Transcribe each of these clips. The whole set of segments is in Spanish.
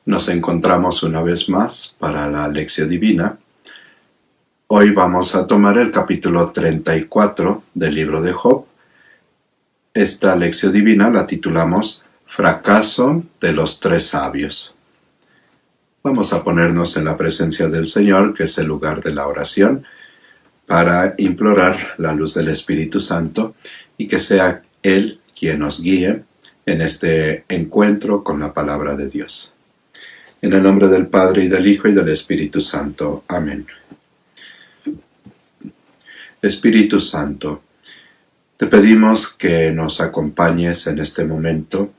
Nos encontramos una vez más para la lección divina. Hoy vamos a tomar el capítulo 34 del libro de Job. Esta lección divina la titulamos Fracaso de los tres sabios. Vamos a ponernos en la presencia del Señor, que es el lugar de la oración, para implorar la luz del Espíritu Santo y que sea Él quien nos guíe en este encuentro con la palabra de Dios. En el nombre del Padre, y del Hijo, y del Espíritu Santo. Amén. Espíritu Santo, te pedimos que nos acompañes en este momento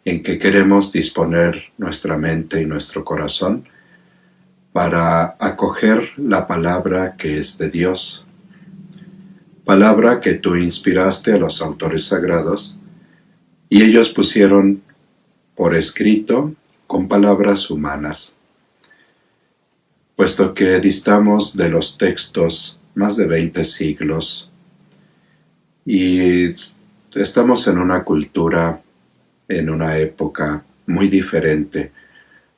en que queremos disponer nuestra mente y nuestro corazón para acoger la palabra que es de Dios, palabra que tú inspiraste a los autores sagrados y ellos pusieron por escrito con palabras humanas. Puesto que distamos de los textos más de 20 siglos y estamos en una cultura, en una época muy diferente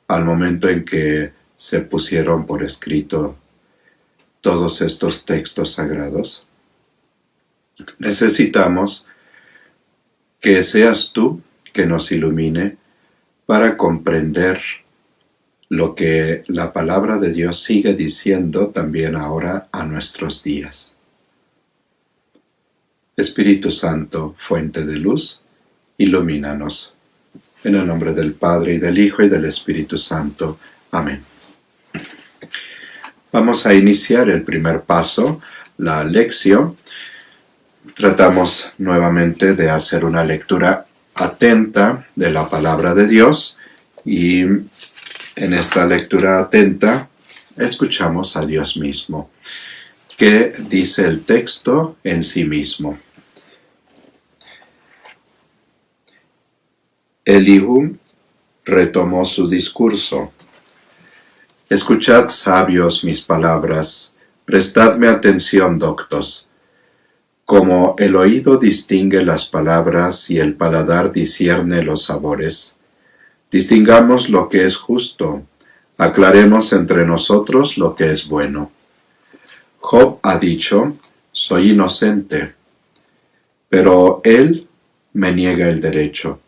al momento en que se pusieron por escrito todos estos textos sagrados, necesitamos que seas tú que nos ilumine para comprender lo que la palabra de Dios sigue diciendo también ahora a nuestros días. Espíritu Santo, fuente de luz, ilumínanos. En el nombre del Padre, y del Hijo, y del Espíritu Santo. Amén. Vamos a iniciar el primer paso, la lección. Tratamos nuevamente de hacer una lectura atenta de la palabra de Dios y en esta lectura atenta escuchamos a Dios mismo, que dice el texto en sí mismo. Elihu retomó su discurso. Escuchad, sabios, mis palabras, prestadme atención, doctos. Como el oído distingue las palabras y el paladar discierne los sabores, distingamos lo que es justo, aclaremos entre nosotros lo que es bueno. Job ha dicho, soy inocente, pero él me niega el derecho.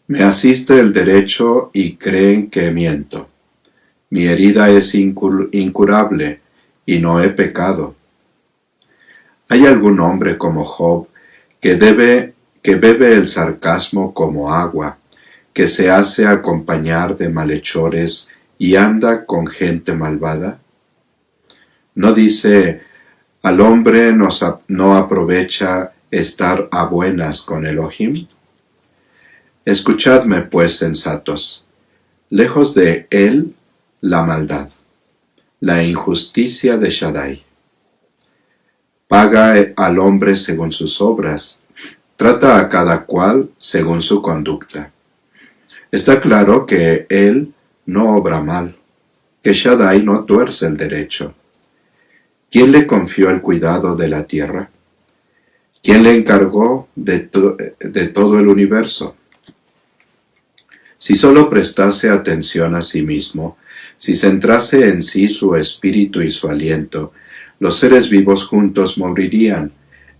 Me asiste el derecho y creen que miento. Mi herida es incurable y no he pecado. ¿Hay algún hombre como Job que bebe el sarcasmo como agua, que se hace acompañar de malhechores y anda con gente malvada? ¿No dice, al hombre no aprovecha estar a buenas con Elohim? Escuchadme, pues, sensatos, lejos de él la maldad, la injusticia de Shaddai. Paga al hombre según sus obras, trata a cada cual según su conducta. Está claro que él no obra mal, que Shaddai no tuerce el derecho. ¿Quién le confió el cuidado de la tierra? ¿Quién le encargó de todo el universo? Si solo prestase atención a sí mismo, si centrase en sí su espíritu y su aliento, los seres vivos juntos morirían,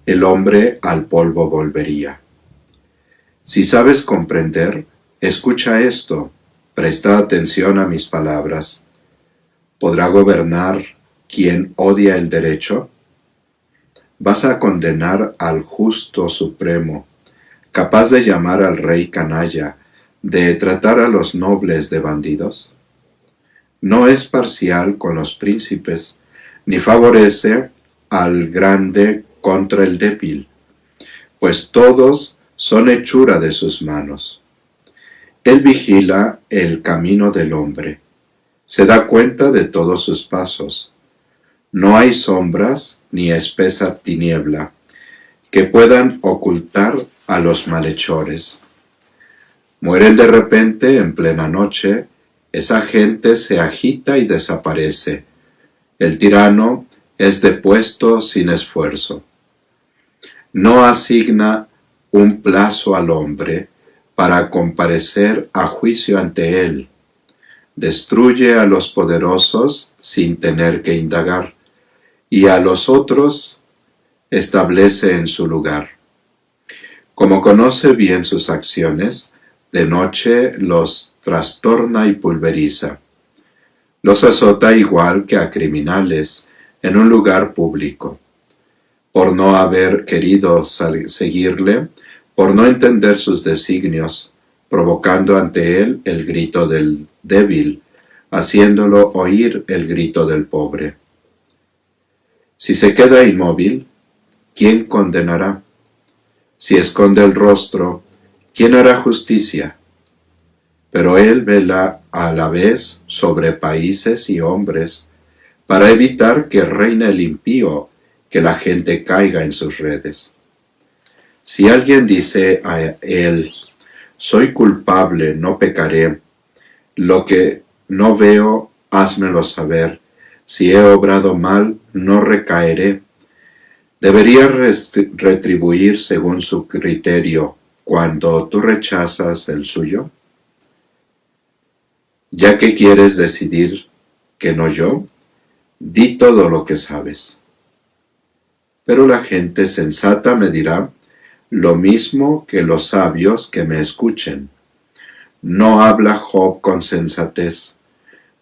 el hombre al polvo volvería. Si sabes comprender, escucha esto, presta atención a mis palabras. ¿Podrá gobernar quien odia el derecho? ¿Vas a condenar al justo supremo, capaz de llamar al rey canalla, de tratar a los nobles de bandidos? No es parcial con los príncipes, ni favorece al grande contra el débil, pues todos son hechura de sus manos. Él vigila el camino del hombre, se da cuenta de todos sus pasos. No hay sombras ni espesa tiniebla que puedan ocultar a los malhechores. Mueren de repente en plena noche, esa gente se agita y desaparece. El tirano es depuesto sin esfuerzo. No asigna un plazo al hombre para comparecer a juicio ante él. destruye a los poderosos sin tener que indagar, y a los otros establece en su lugar. Como conoce bien sus acciones, de noche los trastorna y pulveriza. Los azota igual que a criminales en un lugar público. Por no haber querido seguirle, por no entender sus designios, provocando ante él el grito del débil, haciéndolo oír el grito del pobre. Si se queda inmóvil, ¿quién condenará? Si esconde el rostro, ¿quién hará justicia? Pero él vela a la vez sobre países y hombres, para evitar que reine el impío, que la gente caiga en sus redes. Si alguien dice a él, soy culpable, no pecaré, lo que no veo, házmelo saber, si he obrado mal, no recaeré. Debería retribuir según su criterio cuando tú rechazas el suyo. Ya que quieres decidir que no yo, di todo lo que sabes. Pero la gente sensata me dirá lo mismo que los sabios que me escuchen. No habla Job con sensatez,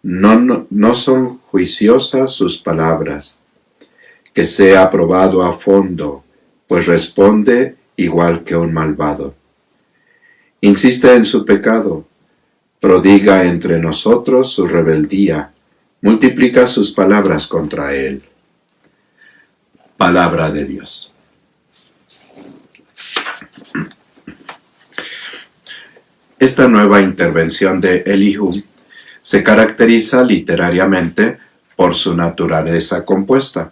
no son juiciosas sus palabras. Que sea probado a fondo, pues responde igual que un malvado. Insiste en su pecado, prodiga entre nosotros su rebeldía, multiplica sus palabras contra él. Palabra de Dios. Esta nueva intervención de Elihu se caracteriza literariamente por su naturaleza compuesta.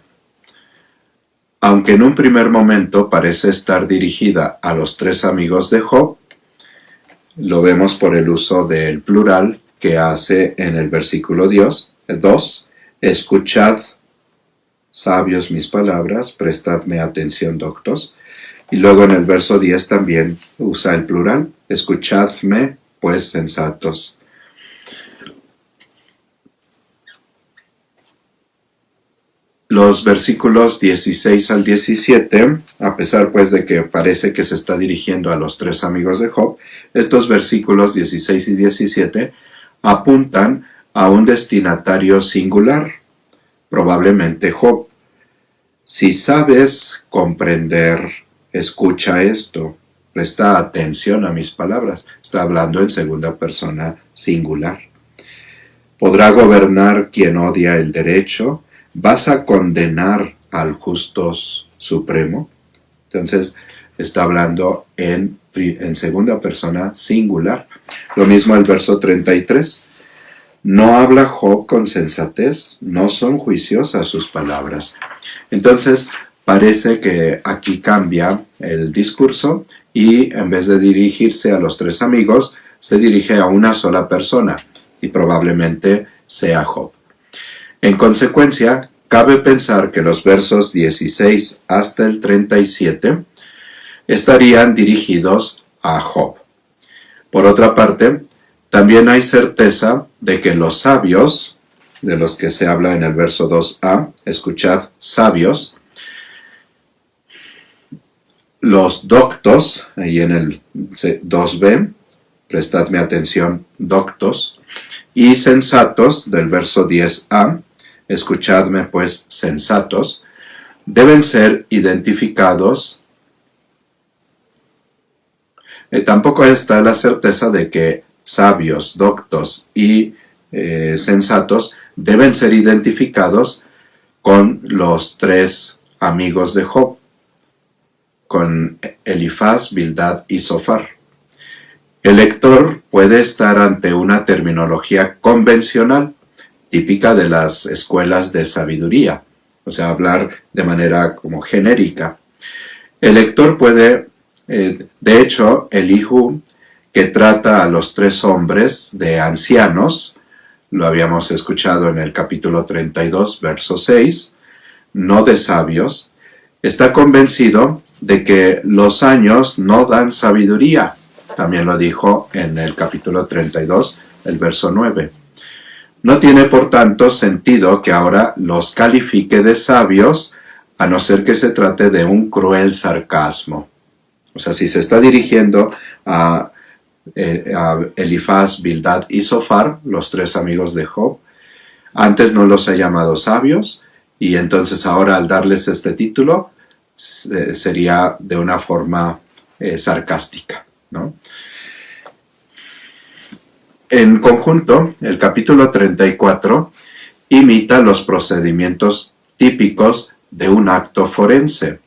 Aunque en un primer momento parece estar dirigida a los tres amigos de Job, lo vemos por el uso del plural que hace en el versículo 2, escuchad, sabios, mis palabras, prestadme atención, doctos. Y luego en el verso 10 también usa el plural, escuchadme, pues, sensatos. Los versículos 16 al 17, a pesar pues de que parece que se está dirigiendo a los tres amigos de Job, estos versículos 16 y 17 apuntan a un destinatario singular, probablemente Job. Si sabes comprender, escucha esto, presta atención a mis palabras. Está hablando en segunda persona singular. ¿Podrá gobernar quien odia el derecho? ¿Vas a condenar al justo supremo? Entonces está hablando en segunda persona singular. Lo mismo el verso 33. No habla Job con sensatez, no son juiciosas sus palabras. Entonces parece que aquí cambia el discurso y en vez de dirigirse a los tres amigos, se dirige a una sola persona y probablemente sea Job. En consecuencia, cabe pensar que los versos 16 hasta el 37 estarían dirigidos a Job. Por otra parte, también hay certeza de que los sabios, de los que se habla en el verso 2a, escuchad sabios, los doctos, ahí en el 2b, prestadme atención, doctos, y sensatos, del verso 10a, escuchadme pues sensatos, deben ser identificados. Tampoco está la certeza de que sabios, doctos y sensatos deben ser identificados con los tres amigos de Job, con Elifaz, Bildad y Zofar. El lector puede estar ante una terminología convencional, típica de las escuelas de sabiduría, o sea, hablar de manera como genérica. El lector puede, de hecho, Elihu, que trata a los tres hombres de ancianos, lo habíamos escuchado en el capítulo 32, verso 6, no de sabios, está convencido de que los años no dan sabiduría. También lo dijo en el capítulo 32, el verso 9. No tiene por tanto sentido que ahora los califique de sabios, a no ser que se trate de un cruel sarcasmo. O sea, si se está dirigiendo a Elifaz, Bildad y Zofar, los tres amigos de Job, antes no los ha llamado sabios, y entonces ahora al darles este título sería de una forma sarcástica, ¿no? En conjunto, el capítulo 34 imita los procedimientos típicos de un acto forense,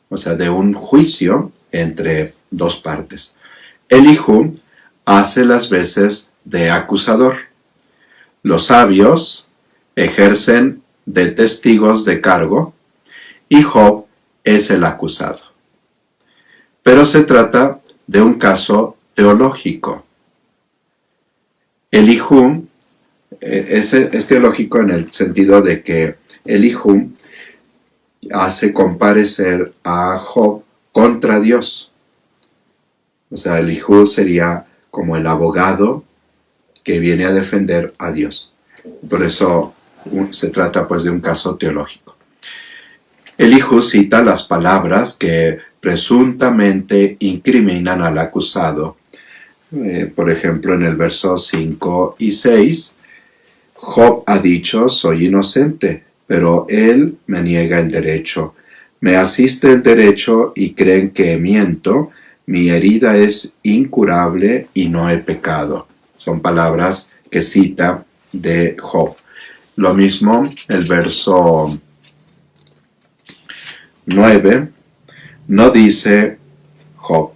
o sea, de un juicio entre dos partes. Elihu hace las veces de acusador. Los sabios ejercen de testigos de cargo y Job es el acusado. Pero se trata de un caso teológico. Elihu es teológico en el sentido de que Elihu hace comparecer a Job contra Dios. O sea, Elihu sería como el abogado que viene a defender a Dios. Por eso se trata pues de un caso teológico. Elihu cita las palabras que presuntamente incriminan al acusado. Por ejemplo, en el verso 5 y 6, Job ha dicho, soy inocente, pero él me niega el derecho. Me asiste el derecho y creen que miento. Mi herida es incurable y no he pecado. Son palabras que cita de Job. Lo mismo el verso 9, no dice Job,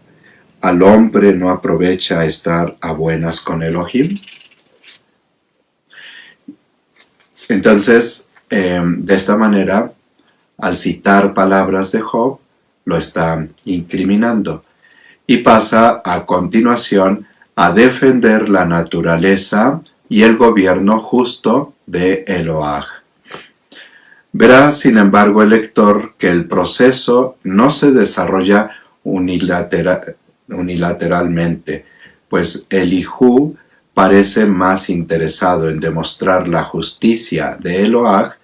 al hombre no aprovecha estar a buenas con Elohim. Entonces, de esta manera, al citar palabras de Job, lo está incriminando. Y pasa a continuación a defender la naturaleza y el gobierno justo de Eloah. Verá, sin embargo, el lector que el proceso no se desarrolla unilateralmente, pues Elihu parece más interesado en demostrar la justicia de Eloah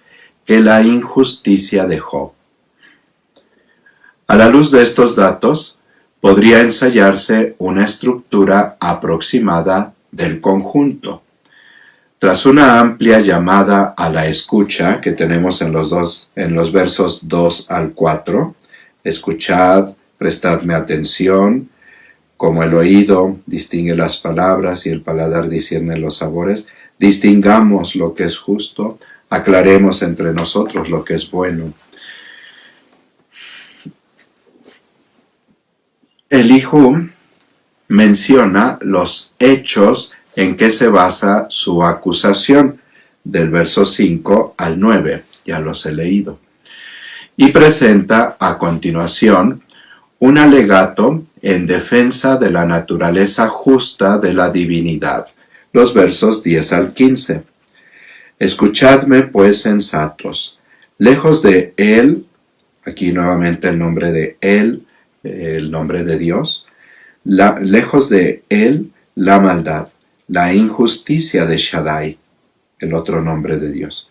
que la injusticia de Job. A la luz de estos datos, podría ensayarse una estructura aproximada del conjunto. Tras una amplia llamada a la escucha que tenemos en los versos 2 al 4, escuchad, prestadme atención, como el oído distingue las palabras y el paladar discierne los sabores, distingamos lo que es justo, aclaremos entre nosotros lo que es bueno. Elihu menciona los hechos en que se basa su acusación, del verso 5 al 9, ya los he leído, y presenta a continuación un alegato en defensa de la naturaleza justa de la divinidad, los versos 10 al 15. Escuchadme pues sensatos, lejos de él, aquí nuevamente el nombre de él, el nombre de Dios, lejos de él la maldad, la injusticia de Shaddai, el otro nombre de Dios.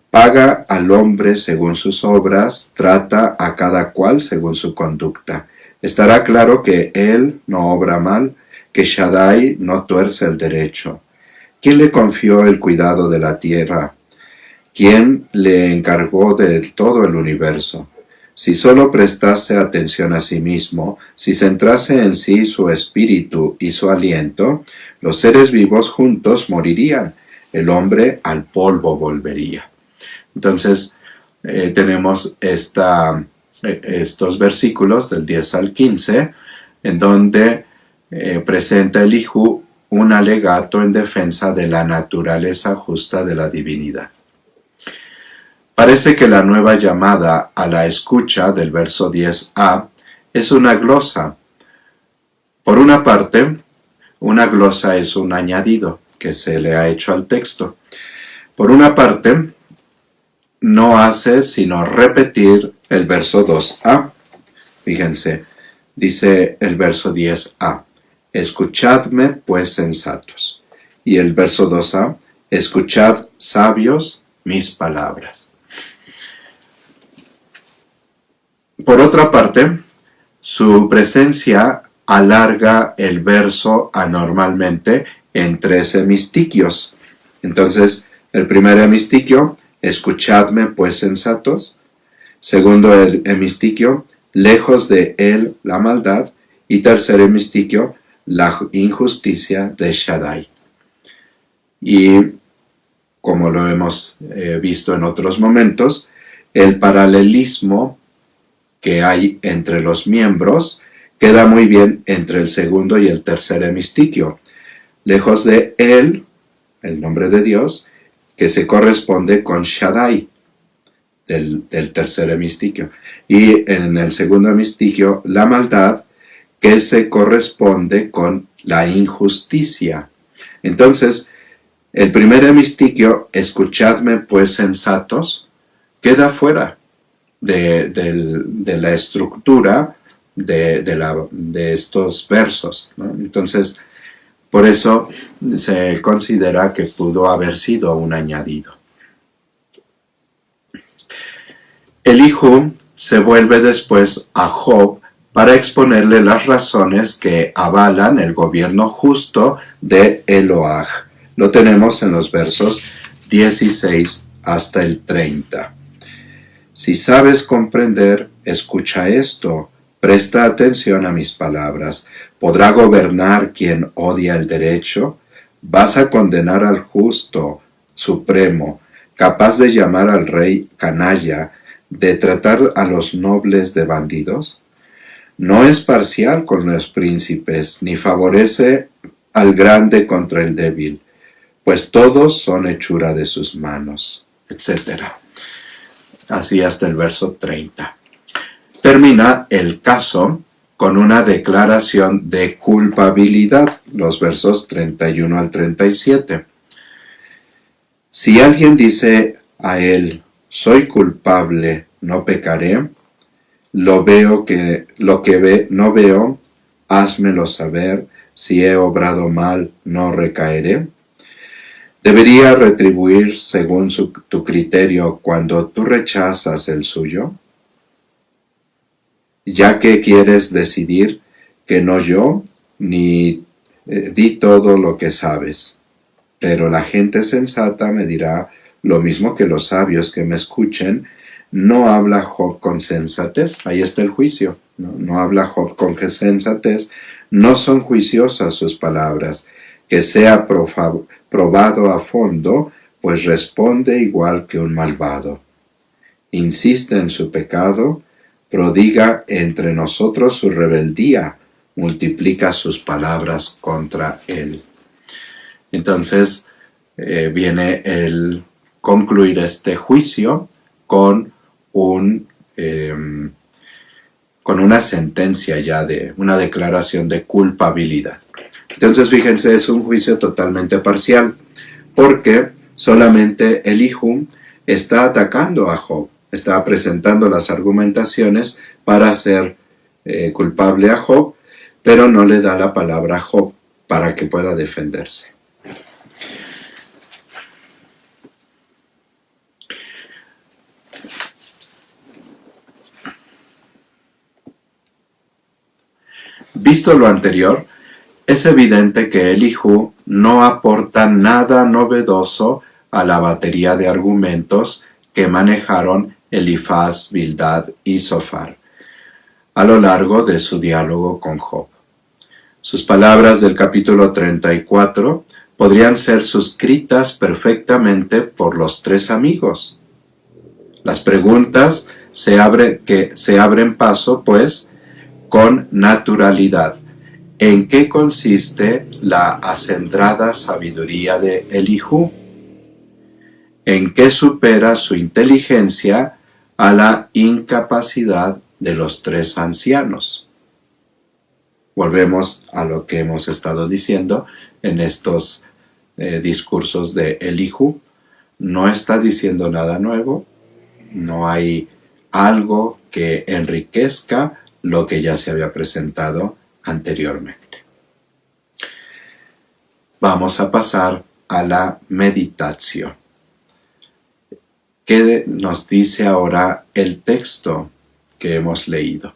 Paga al hombre según sus obras, trata a cada cual según su conducta. Estará claro que él no obra mal, que Shaddai no tuerce el derecho. ¿Quién le confió el cuidado de la tierra? ¿Quién le encargó de todo el universo? Si solo prestase atención a sí mismo, si centrase en sí su espíritu y su aliento, los seres vivos juntos morirían, el hombre al polvo volvería. Entonces, tenemos estos versículos del 10 al 15, en donde presenta Elihu un alegato en defensa de la naturaleza justa de la divinidad. Parece que la nueva llamada a la escucha del verso 10a es una glosa. Por una parte, una glosa es un añadido que se le ha hecho al texto. Por una parte, no hace sino repetir el verso 2a. Fíjense, dice el verso 10a, escuchadme pues sensatos. Y el verso 2a, escuchad, sabios, mis palabras. Por otra parte, su presencia alarga el verso anormalmente en 3 hemistiquios. Entonces, el primer hemistiquio, escuchadme pues sensatos. Segundo hemistiquio, lejos de él la maldad. Y tercer hemistiquio, la injusticia de Shaddai. Y como lo hemos visto en otros momentos, el paralelismo que hay entre los miembros queda muy bien entre el segundo y el tercer hemistiquio. Lejos de él, el nombre de Dios, que se corresponde con Shaddai, del tercer hemistiquio. Y en el segundo hemistiquio, la maldad, que se corresponde con la injusticia. Entonces, el primer hemistiquio, escuchadme pues sensatos, queda fuera de la estructura de estos versos, ¿no? Entonces, por eso se considera que pudo haber sido un añadido. Elihu se vuelve después a Job para exponerle las razones que avalan el gobierno justo de Eloah. Lo tenemos en los versos 16 hasta el 30. Si sabes comprender, escucha esto, presta atención a mis palabras. ¿Podrá gobernar quien odia el derecho? ¿Vas a condenar al justo supremo, capaz de llamar al rey canalla, de tratar a los nobles de bandidos? No es parcial con los príncipes, ni favorece al grande contra el débil, pues todos son hechura de sus manos, etc. Así hasta el verso 30. Termina el caso con una declaración de culpabilidad, los versos 31 al 37. Si alguien dice a él, soy culpable, no pecaré, no veo, házmelo saber, si he obrado mal, no recaeré. ¿Debería retribuir según tu criterio cuando tú rechazas el suyo? Ya que quieres decidir que no yo, ni di todo lo que sabes. Pero la gente sensata me dirá lo mismo que los sabios que me escuchen. No habla Job con sensatez. Ahí está el juicio. No habla Job con sensatez. No son juiciosas sus palabras. Que sea probado a fondo, pues responde igual que un malvado. Insiste en su pecado, prodiga entre nosotros su rebeldía, multiplica sus palabras contra él. Entonces viene el concluir este juicio con una sentencia ya de una declaración de culpabilidad. Entonces, fíjense, es un juicio totalmente parcial, porque solamente Elihu está atacando a Job, está presentando las argumentaciones para hacer culpable a Job, pero no le da la palabra a Job para que pueda defenderse. Visto lo anterior, es evidente que Elihu no aporta nada novedoso a la batería de argumentos que manejaron Elifaz, Bildad y Zofar a lo largo de su diálogo con Job. Sus palabras del capítulo 34 podrían ser suscritas perfectamente por los 3 amigos. Las preguntas se abren paso, pues, con naturalidad. ¿En qué consiste la acendrada sabiduría de Elihu? ¿En qué supera su inteligencia a la incapacidad de los 3 ancianos? Volvemos a lo que hemos estado diciendo en estos discursos de Elihu. No está diciendo nada nuevo, no hay algo que enriquezca lo que ya se había presentado anteriormente. Vamos a pasar a la meditación. ¿Qué nos dice ahora el texto que hemos leído?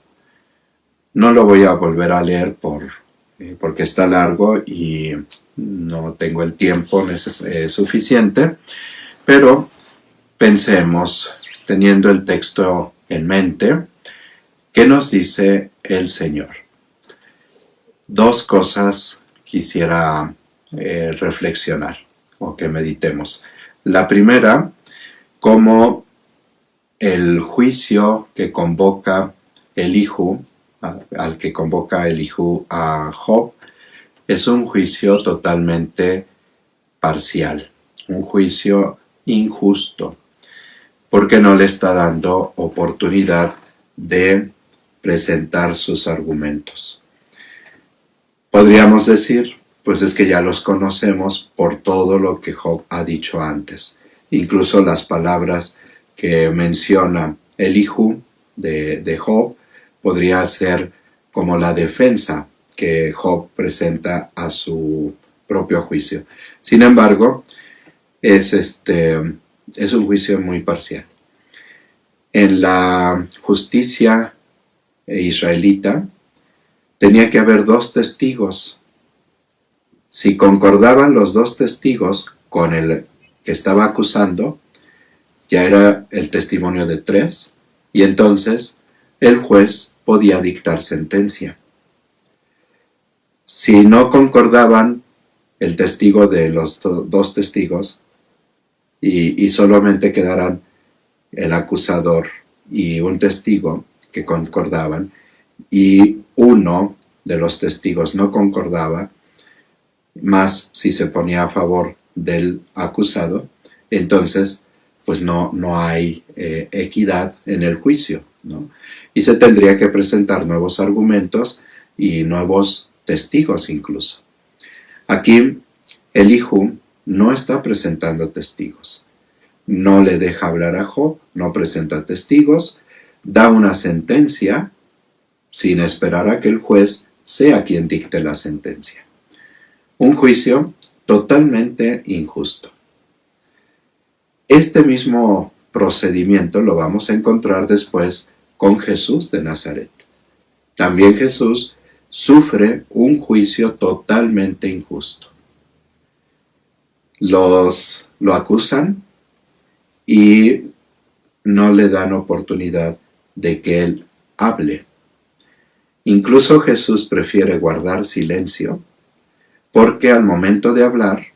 No lo voy a volver a leer porque está largo y no tengo el tiempo suficiente, pero pensemos, teniendo el texto en mente, ¿qué nos dice el Señor? Dos cosas quisiera reflexionar o que meditemos. La primera, cómo el juicio que convoca Elihu, al que convoca Elihu a Job, es un juicio totalmente parcial, un juicio injusto, porque no le está dando oportunidad de presentar sus argumentos. Podríamos decir, pues es que ya los conocemos por todo lo que Job ha dicho antes. Incluso las palabras que menciona Elihu de Job podría ser como la defensa que Job presenta a su propio juicio. Sin embargo, es un juicio muy parcial. En la justicia israelita tenía que haber dos testigos. Si concordaban los dos testigos con el que estaba acusando, ya era el testimonio de 3, y entonces el juez podía dictar sentencia. Si no concordaban el testigo de los dos testigos y solamente quedaran el acusador y un testigo que concordaban, y uno de los testigos no concordaba, más si se ponía a favor del acusado, entonces pues no hay equidad en el juicio, ¿no? Y se tendría que presentar nuevos argumentos y nuevos testigos incluso. Aquí Elihu no está presentando testigos, no le deja hablar a Job, no presenta testigos, da una sentencia sin esperar a que el juez sea quien dicte la sentencia. Un juicio totalmente injusto. Este mismo procedimiento lo vamos a encontrar después con Jesús de Nazaret. También Jesús sufre un juicio totalmente injusto. Lo acusan y no le dan oportunidad de que él hable. Incluso Jesús prefiere guardar silencio porque al momento de hablar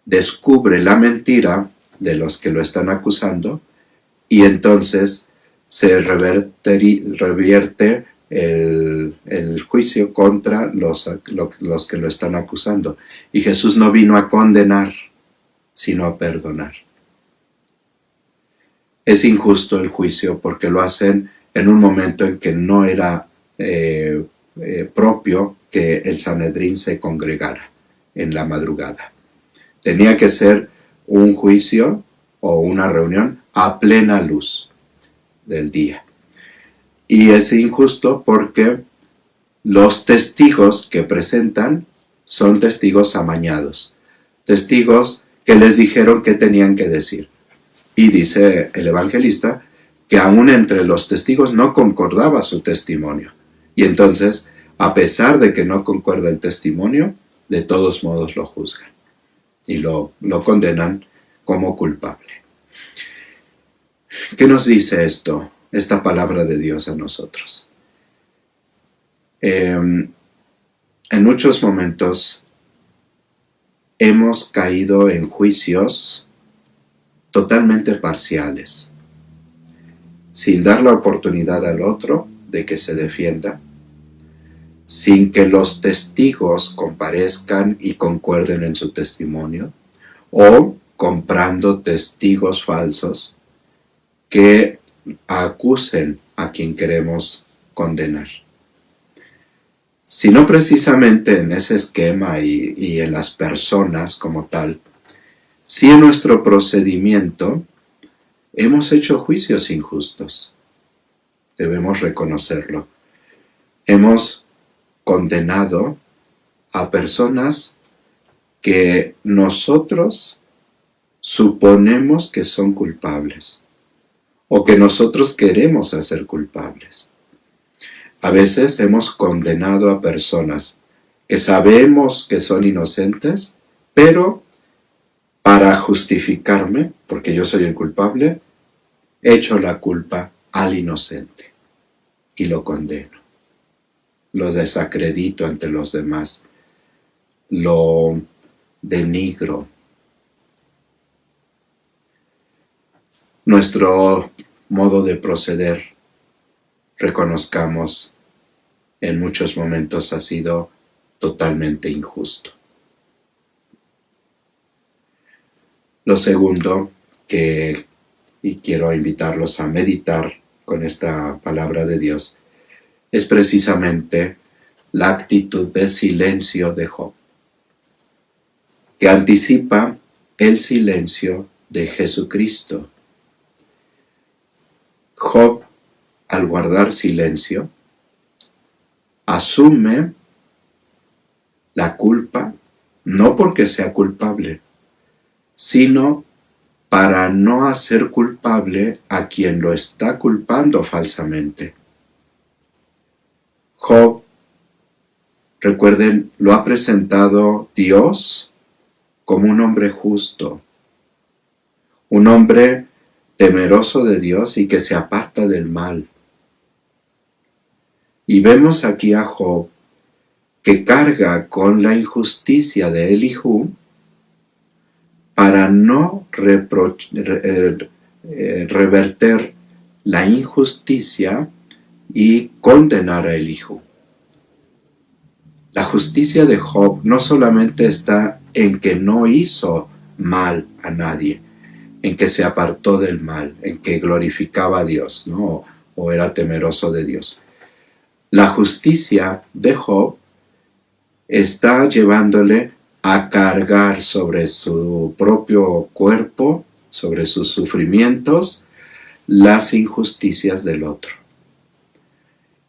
descubre la mentira de los que lo están acusando y entonces se revierte el juicio contra los que lo están acusando. Y Jesús no vino a condenar, sino a perdonar. Es injusto el juicio porque lo hacen en un momento en que no era propio que el Sanedrín se congregara en la madrugada. Tenía que ser un juicio o una reunión a plena luz del día. Y es injusto porque los testigos que presentan son testigos amañados, testigos que les dijeron qué tenían que decir. Y dice el evangelista que aún entre los testigos no concordaba su testimonio. Y entonces, a pesar de que no concuerda el testimonio, de todos modos lo juzgan y lo condenan como culpable. ¿Qué nos dice esto, esta palabra de Dios a nosotros? En muchos momentos hemos caído en juicios totalmente parciales, sin dar la oportunidad al otro de que se defienda, sin que los testigos comparezcan y concuerden en su testimonio, o comprando testigos falsos que acusen a quien queremos condenar. Sino precisamente en ese esquema y en las personas como tal, si en nuestro procedimiento hemos hecho juicios injustos, debemos reconocerlo. Hemos condenado a personas que nosotros suponemos que son culpables o que nosotros queremos hacer culpables. A veces hemos condenado a personas que sabemos que son inocentes, pero para justificarme, porque yo soy el culpable, echo la culpa al inocente y lo condeno. Lo desacredito ante los demás, lo denigro. Nuestro modo de proceder, reconozcamos, en muchos momentos ha sido totalmente injusto. Lo segundo y quiero invitarlos a meditar con esta palabra de Dios, es precisamente la actitud de silencio de Job, que anticipa el silencio de Jesucristo. Job, al guardar silencio, asume la culpa, no porque sea culpable, sino para no hacer culpable a quien lo está culpando falsamente. Job, recuerden, lo ha presentado Dios como un hombre justo, un hombre temeroso de Dios y que se aparta del mal. Y vemos aquí a Job que carga con la injusticia de Elihu para no reverter la injusticia y condenar a Elihu. La justicia de Job no solamente está en que no hizo mal a nadie, en que se apartó del mal, en que glorificaba a Dios, ¿no? O era temeroso de Dios. La justicia de Job está llevándole a cargar sobre su propio cuerpo, sobre sus sufrimientos, las injusticias del otro.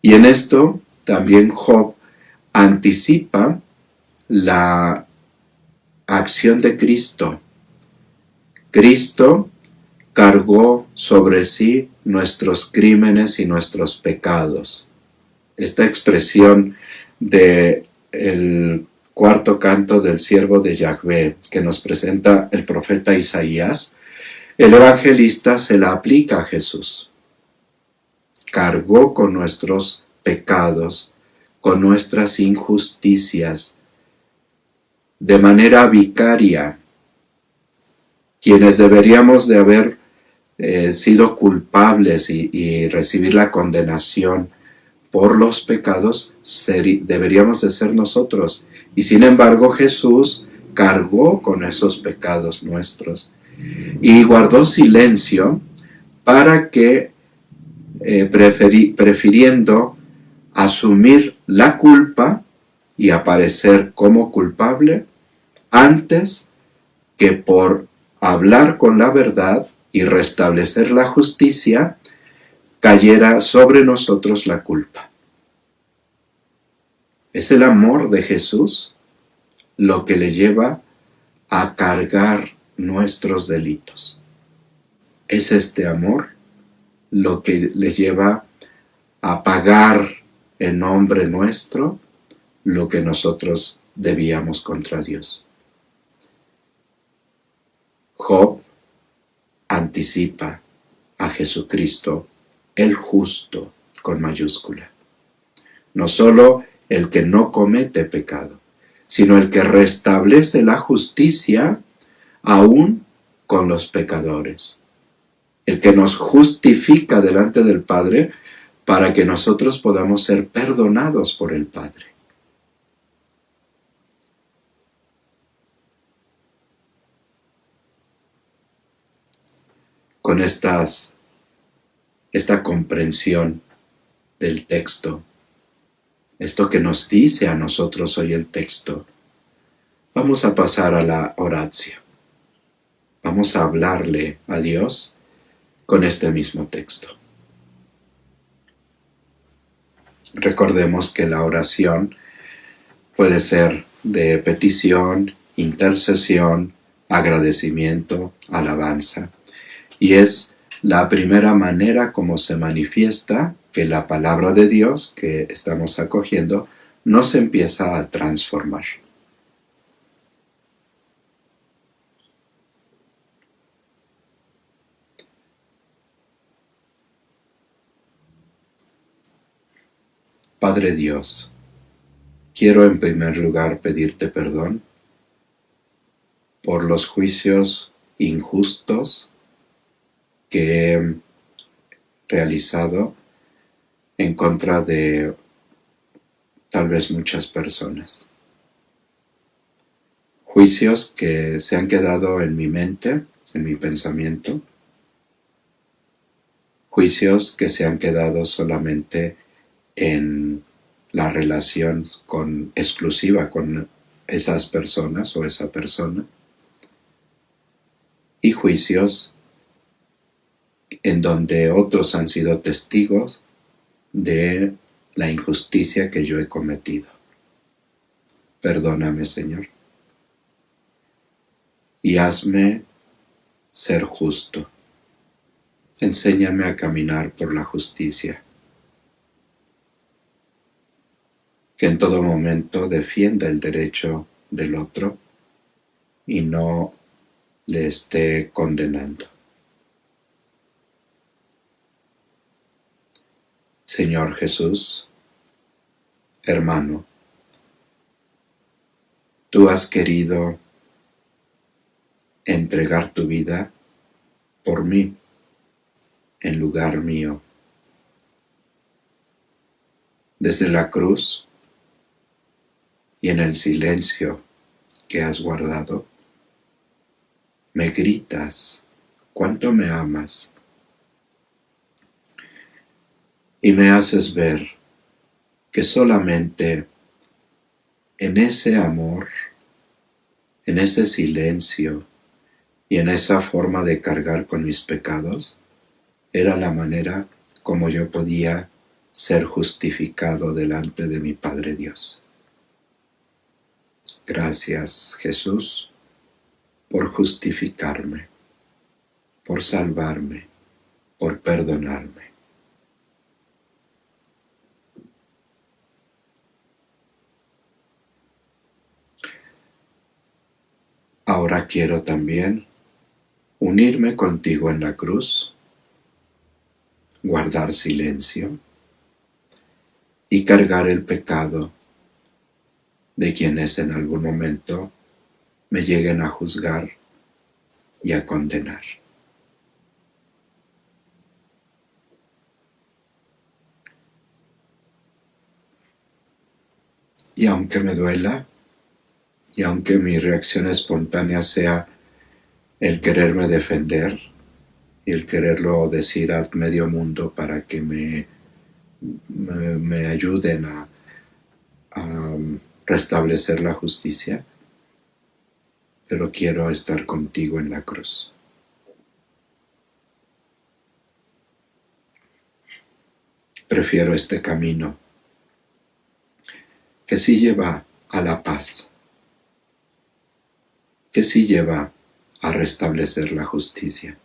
Y en esto también Job anticipa la acción de Cristo. Cristo cargó sobre sí nuestros crímenes y nuestros pecados. Esta expresión del cuarto canto del siervo de Yahvé que nos presenta el profeta Isaías, el evangelista se la aplica a Jesús. Cargó con nuestros pecados, con nuestras injusticias, de manera vicaria. Quienes deberíamos de haber sido culpables y recibir la condenación por los pecados, deberíamos de ser nosotros. Y sin embargo Jesús cargó con esos pecados nuestros y guardó silencio para que, prefiriendo asumir la culpa y aparecer como culpable, antes que por hablar con la verdad y restablecer la justicia, cayera sobre nosotros la culpa. Es el amor de Jesús lo que le lleva a cargar nuestros delitos. Es este amor lo que le lleva a pagar en nombre nuestro lo que nosotros debíamos contra Dios. Job anticipa a Jesucristo, el justo, con mayúscula. No solo el que no comete pecado, sino el que restablece la justicia aún con los pecadores. El que nos justifica delante del Padre para que nosotros podamos ser perdonados por el Padre. Con esta comprensión del texto, esto que nos dice a nosotros hoy el texto, vamos a pasar a la oración. Vamos a hablarle a Dios con este mismo texto. Recordemos que la oración puede ser de petición intercesión, agradecimiento, alabanza. Y es la primera manera como se manifiesta que la palabra de Dios que estamos acogiendo nos empieza a transformar. Padre Dios, quiero en primer lugar pedirte perdón por los juicios injustos que he realizado en contra de tal vez muchas personas. Juicios que se han quedado en mi mente, en mi pensamiento. Juicios que se han quedado solamente en la relación exclusiva con esas personas o esa persona. Y juicios en donde otros han sido testigos de la injusticia que yo he cometido. Perdóname, Señor, y hazme ser justo. Enséñame a caminar por la justicia. Que en todo momento defienda el derecho del otro y no le esté condenando. Señor Jesús, hermano, tú has querido entregar tu vida por mí, en lugar mío. Desde la cruz y en el silencio que has guardado, me gritas cuánto me amas y me haces ver que solamente en ese amor, en ese silencio y en esa forma de cargar con mis pecados, era la manera como yo podía ser justificado delante de mi Padre Dios. Gracias, Jesús, por justificarme, por salvarme, por perdonarme. Ahora quiero también unirme contigo en la cruz, guardar silencio y cargar el pecado de quienes en algún momento me lleguen a juzgar y a condenar. Y aunque me duela, y aunque mi reacción espontánea sea el quererme defender y el quererlo decir a medio mundo para que me ayuden a restablecer la justicia, pero quiero estar contigo en la cruz. Prefiero este camino que sí lleva a la paz, que sí lleva a restablecer la justicia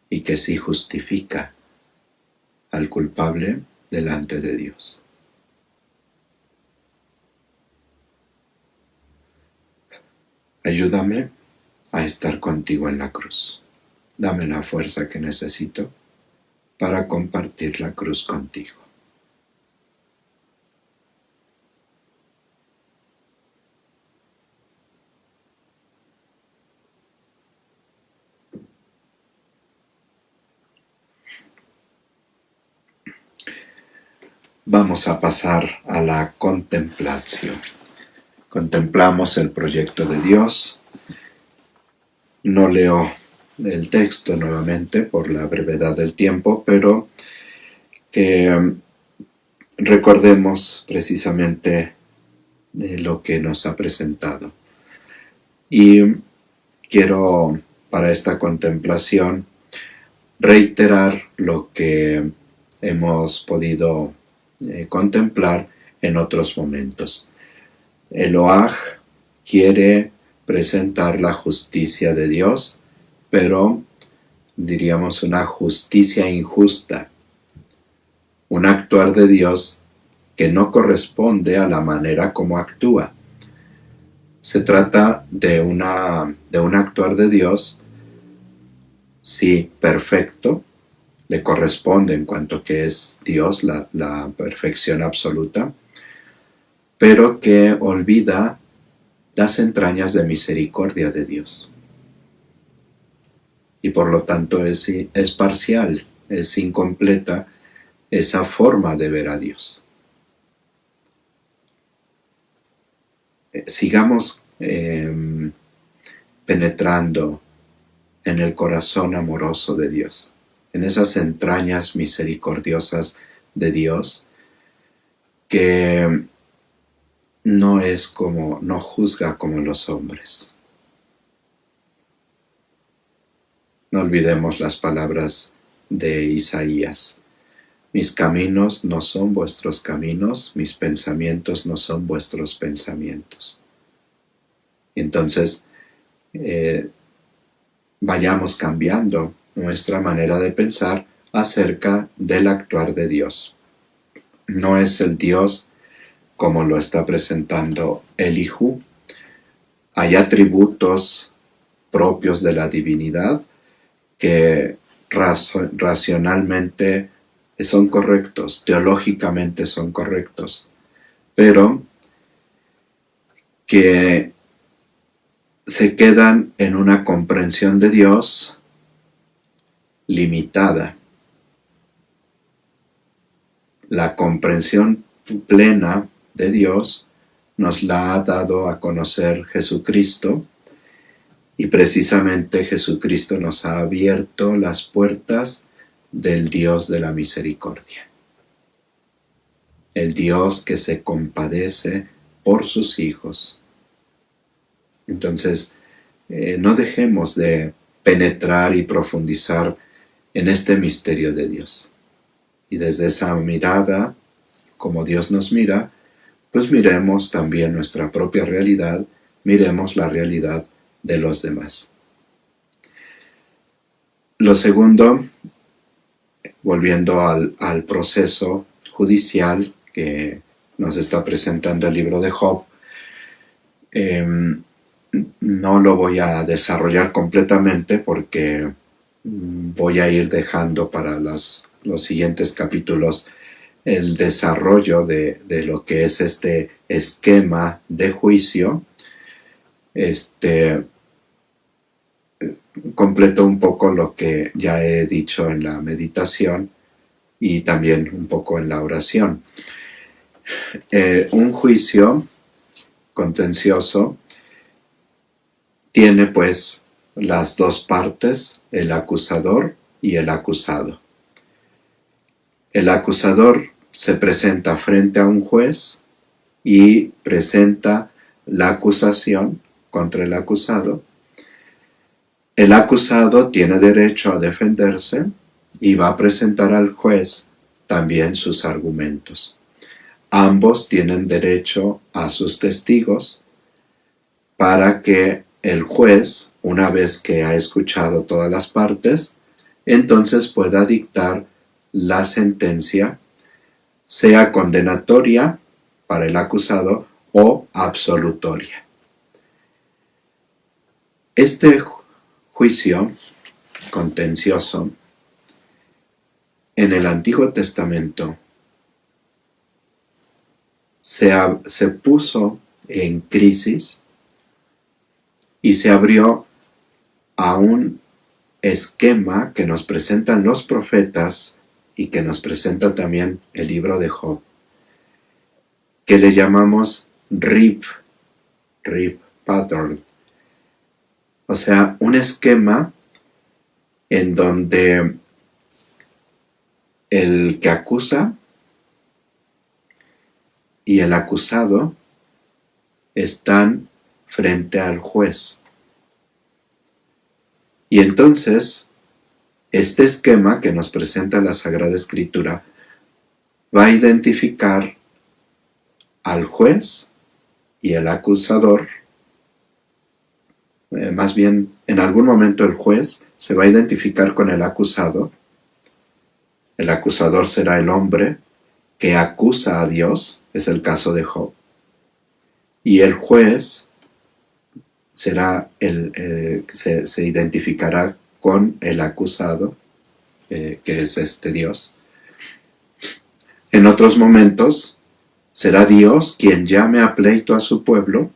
y que sí justifica al culpable delante de Dios. Ayúdame a estar contigo en la cruz. Dame la fuerza que necesito para compartir la cruz contigo. Vamos a pasar a la contemplación. Contemplamos el proyecto de Dios. No leo el texto nuevamente por la brevedad del tiempo, pero que recordemos precisamente de lo que nos ha presentado. Y quiero para esta contemplación reiterar lo que hemos podido contemplar en otros momentos. Eloah, quiere presentar la justicia de Dios, pero diríamos una justicia injusta, un actuar de Dios que no corresponde a la manera como actúa. Se trata de un actuar de Dios, sí, perfecto, le corresponde en cuanto que es Dios, la perfección absoluta, pero que olvida las entrañas de misericordia de Dios. Y por lo tanto es parcial, es incompleta esa forma de ver a Dios. Sigamos penetrando en el corazón amoroso de Dios, en esas entrañas misericordiosas de Dios, que no juzga como los hombres. No olvidemos las palabras de Isaías: mis caminos no son vuestros caminos, mis pensamientos no son vuestros pensamientos. Entonces, vayamos cambiando nuestra manera de pensar acerca del actuar de Dios. No es el Dios como lo está presentando Elihu. Hay atributos propios de la divinidad que racionalmente son correctos, teológicamente son correctos, pero que se quedan en una comprensión de Dios limitada. La comprensión plena de Dios nos la ha dado a conocer Jesucristo, y precisamente Jesucristo nos ha abierto las puertas del Dios de la misericordia. El Dios que se compadece por sus hijos. Entonces, no dejemos de penetrar y profundizar en este misterio de Dios. Y desde esa mirada, como Dios nos mira, pues miremos también nuestra propia realidad, miremos la realidad de los demás. Lo segundo, volviendo al proceso judicial que nos está presentando el libro de Job, no lo voy a desarrollar completamente porque voy a ir dejando para los siguientes capítulos el desarrollo de lo que es este esquema de juicio. Completo un poco lo que ya he dicho en la meditación y también un poco en la oración. Un juicio contencioso tiene pues las dos partes, el acusador y el acusado. El acusador se presenta frente a un juez y presenta la acusación contra el acusado. El acusado tiene derecho a defenderse y va a presentar al juez también sus argumentos. Ambos tienen derecho a sus testigos para que el juez, una vez que ha escuchado todas las partes, entonces pueda dictar la sentencia, sea condenatoria para el acusado o absolutoria. Este juicio contencioso en el Antiguo Testamento se puso en crisis y se abrió a un esquema que nos presentan los profetas y que nos presenta también el libro de Job, que le llamamos RIP pattern. O sea, un esquema en donde el que acusa y el acusado están frente al juez. Y entonces, este esquema que nos presenta la Sagrada Escritura va a identificar al juez y al acusador más bien en algún momento el juez se va a identificar con el acusado. El acusador será el hombre que acusa a Dios, es el caso de Job, y el juez será se identificará con el acusado, que es Dios. En otros momentos será Dios quien llame a pleito a su pueblo.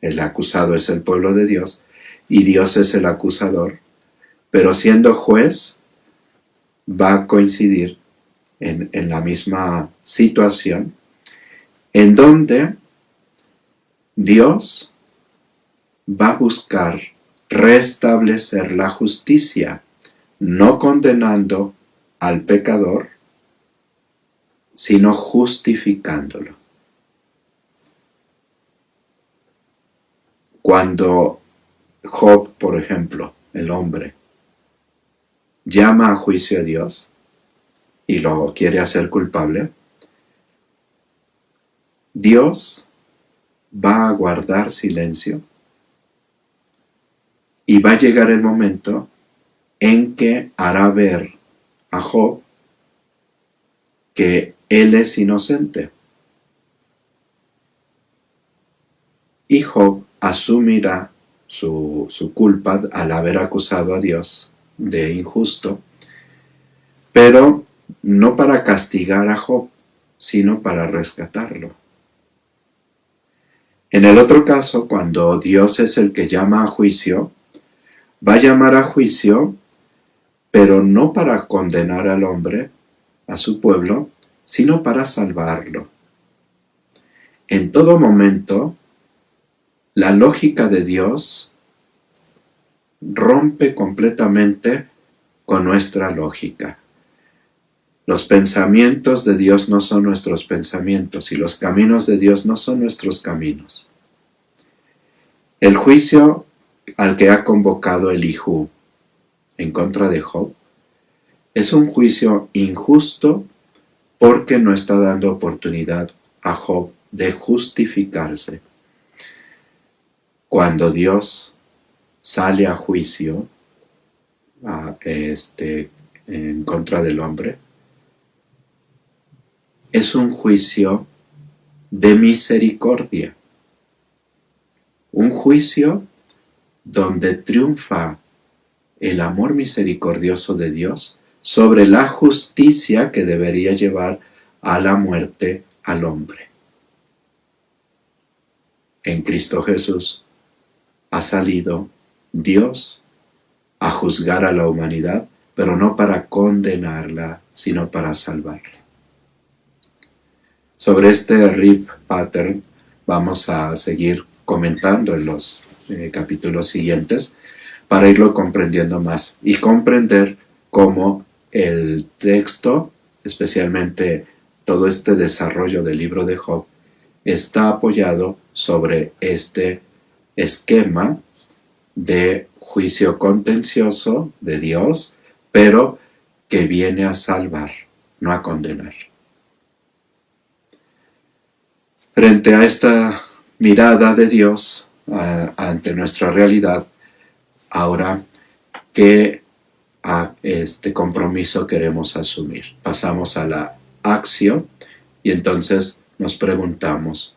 El acusado es el pueblo de Dios y Dios es el acusador, pero siendo juez va a coincidir en la misma situación, en donde Dios va a buscar restablecer la justicia, no condenando al pecador, sino justificándolo. Cuando Job, por ejemplo, el hombre, llama a juicio a Dios y lo quiere hacer culpable, Dios va a guardar silencio y va a llegar el momento en que hará ver a Job que él es inocente. Y Job asumirá su culpa al haber acusado a Dios de injusto, pero no para castigar a Job, sino para rescatarlo. En el otro caso, cuando Dios es el que llama a juicio, va a llamar a juicio, pero no para condenar al hombre, a su pueblo, sino para salvarlo. En todo momento, la lógica de Dios rompe completamente con nuestra lógica. Los pensamientos de Dios no son nuestros pensamientos y los caminos de Dios no son nuestros caminos. El juicio al que ha convocado Elijú en contra de Job es un juicio injusto porque no está dando oportunidad a Job de justificarse. Cuando Dios sale a juicio en contra del hombre, es un juicio de misericordia, un juicio donde triunfa el amor misericordioso de Dios sobre la justicia que debería llevar a la muerte al hombre. En Cristo Jesús ha salido Dios a juzgar a la humanidad, pero no para condenarla, sino para salvarla. Sobre este Rip Pattern vamos a seguir comentando en los capítulos siguientes para irlo comprendiendo más y comprender cómo el texto, especialmente todo este desarrollo del libro de Job, está apoyado sobre este esquema de juicio contencioso de Dios, pero que viene a salvar, no a condenar. Frente a esta mirada de Dios ante nuestra realidad, ahora, ¿qué este compromiso queremos asumir? Pasamos a la acción y entonces nos preguntamos,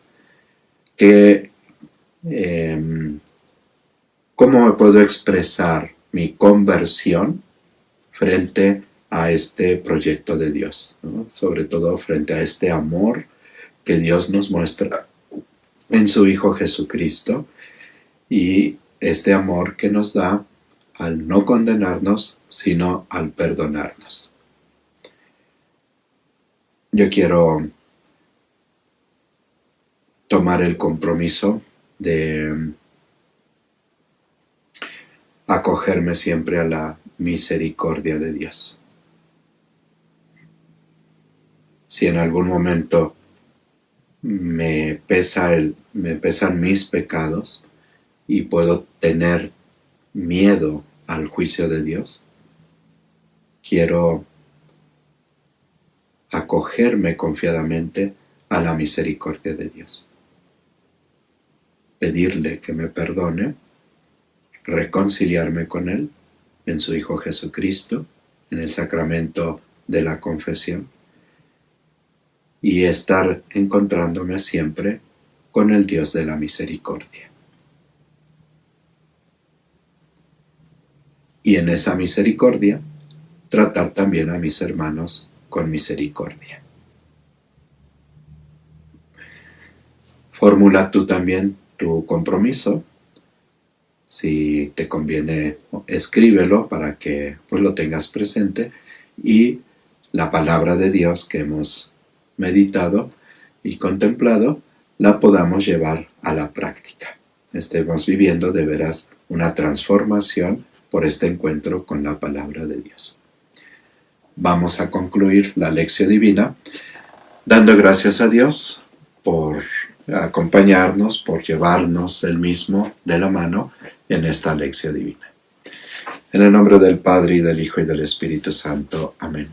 ¿cómo puedo expresar mi conversión frente a este proyecto de Dios, ¿no? Sobre todo frente a este amor que Dios nos muestra en su Hijo Jesucristo y este amor que nos da al no condenarnos, sino al perdonarnos. Yo quiero tomar el compromiso de acogerme siempre a la misericordia de Dios. Si en algún momento me pesan mis pecados y puedo tener miedo al juicio de Dios, quiero acogerme confiadamente a la misericordia de Dios. Pedirle que me perdone reconciliarme con Él en su Hijo Jesucristo, en el sacramento de la confesión, y estar encontrándome siempre con el Dios de la misericordia. Y en esa misericordia, tratar también a mis hermanos con misericordia. Formula tú también tu compromiso. Si te conviene, escríbelo para que pues, lo tengas presente y la palabra de Dios que hemos meditado y contemplado la podamos llevar a la práctica. Estemos viviendo de veras una transformación por este encuentro con la palabra de Dios. Vamos a concluir la lección divina dando gracias a Dios por acompañarnos, por llevarnos Él mismo de la mano en esta lección divina. En el nombre del Padre, y del Hijo, y del Espíritu Santo. Amén.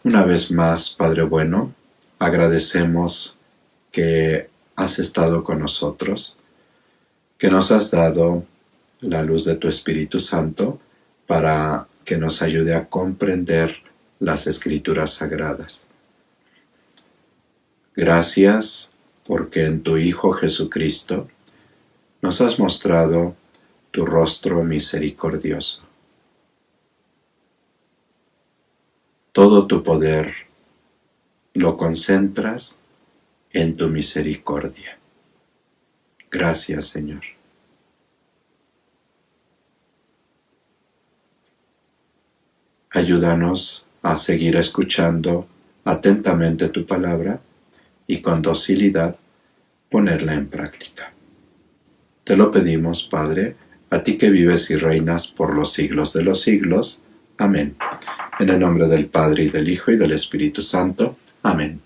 Una vez más, Padre bueno, agradecemos que has estado con nosotros, que nos has dado la luz de tu Espíritu Santo para que nos ayude a comprender las Escrituras Sagradas. Gracias porque en tu Hijo Jesucristo nos has mostrado tu rostro misericordioso. Todo tu poder lo concentras en tu misericordia. Gracias, Señor. Ayúdanos a seguir escuchando atentamente tu palabra y con docilidad ponerla en práctica. Te lo pedimos, Padre, a ti que vives y reinas por los siglos de los siglos. Amén. En el nombre del Padre, y del Hijo, y del Espíritu Santo. Amén.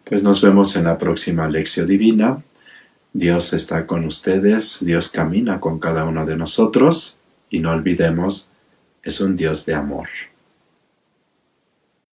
Pues nos vemos en la próxima lección divina. Dios está con ustedes, Dios camina con cada uno de nosotros, y no olvidemos, es un Dios de amor.